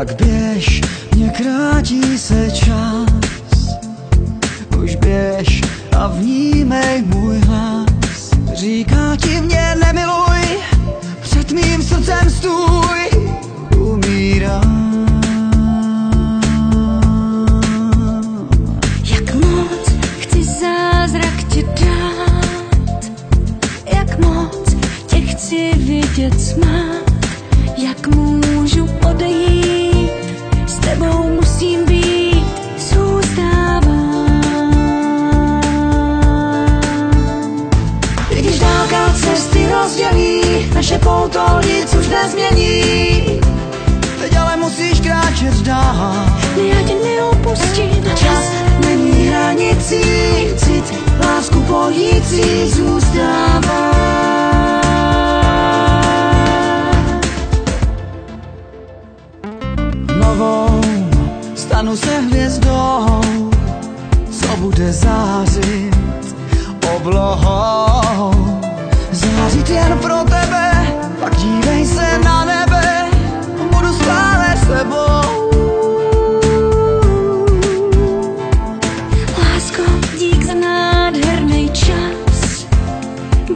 Tak běž, mě krátí se čas. Už běž a vnímej můj hlas. Říká ti mě nemiluj, před mým srdcem stůj. Umírám. Jak moc chci zázrak ti dát, jak moc tě chci vidět smát. Jak můžu odejít, s tebou musím být, zůstávám. I když dálka cesty rozdělí, naše pouto nic už nezmění. Teď ale musíš kráčet dál. Já tě neopustím. Čas není hranicí, cit lásku pojící zůstává. Novou stanu se hvězdou, co bude zářit oblohou. Zářit jen pro tebe, pak dívej se na nebe, budu stále s tebou. Lásko, dík za nádherný čas.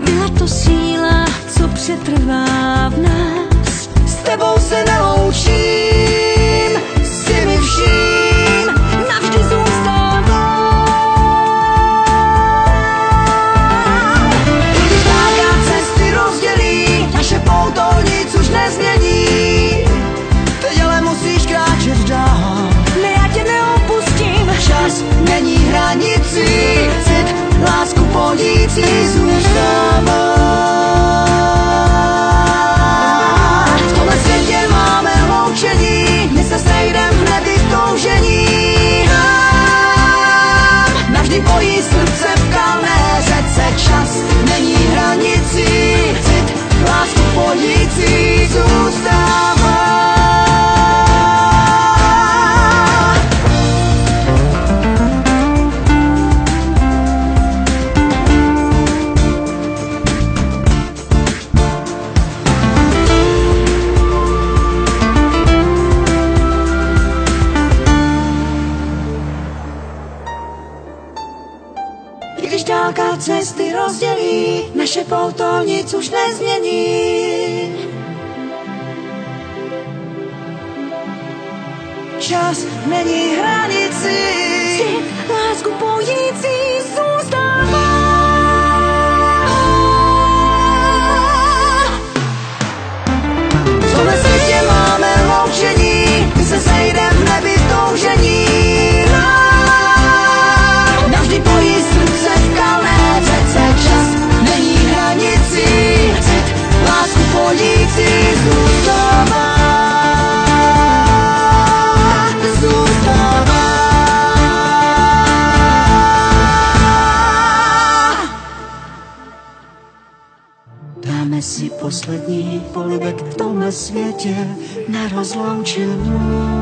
Byla to síla, co přetrvá v nás. S tebou se neloučím, si mi vším, Navždy zůstává. i když dálka cesty rozdělí, naše pouto nic už nezmění. Teď ale musíš kráčet dál. Ne, já tě neopustím. Čas není hranicí, cit lásku pojící zůstává. V tomhle světě máme loučení, my se sejdem hned i v toužení. Navždy pojí srdce v kalné řece. Čas není hranicí, cit lásku pojící zůstává. I když dálka cesty rozdělí, naše pouto nic už nezmění. Čas není hranicí, Cit lásku pojící zůstává. v tomhle světě máme loučení, my se sejdem v nebi v toužení. Navždy pojí srdce v kalné řece. Čas není hranicí, cit lásku pojící zůstává. Zůstává. Dáme si poslední polibek v tomhle světě na rozloučenou.